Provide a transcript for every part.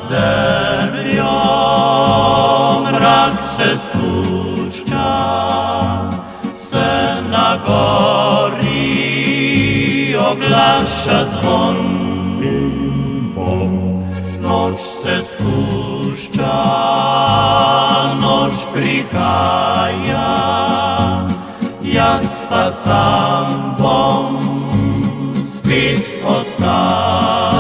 zemljo mrak se spušča, se na gori oglaša zvon. Noč se spušča, noč prihaja, jaz pa sam bom spet ostal.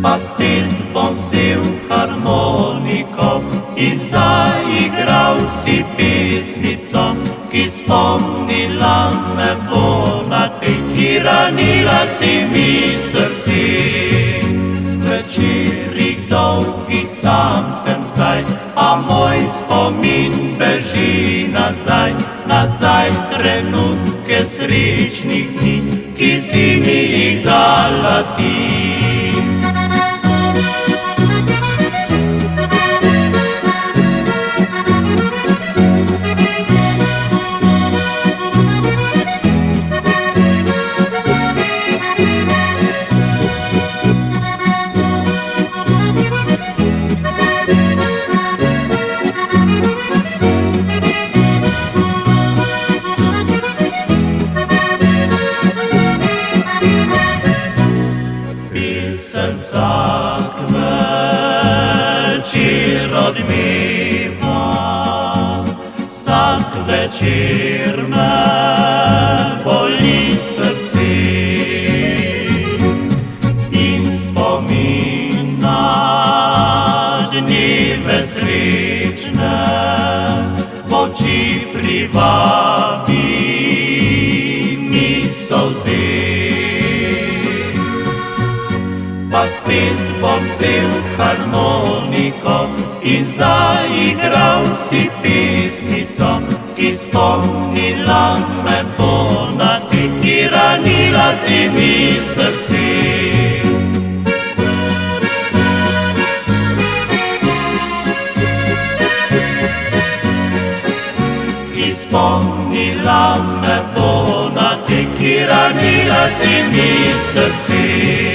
Pa spet bom vzel harmoniko in zaigral si pesmico, ki spomnila me bo na te, ki ranila si mi srce. Večerih dolgih sam sem zdaj, a moj spomin beži nazaj, nazaj trenutke srečnih dni, ki si mi jih dala ti. Vsak večer odmeva, vsak večer me boli srce in spomin na dneve srečne v oči privabi mi solze. Pa spet bom vzel harmoniko in zaigral si pesmico, ki spomnila me bo na te, ki ranila si mi srce. Ki spomnila me bo na te, ki ranila si mi srce.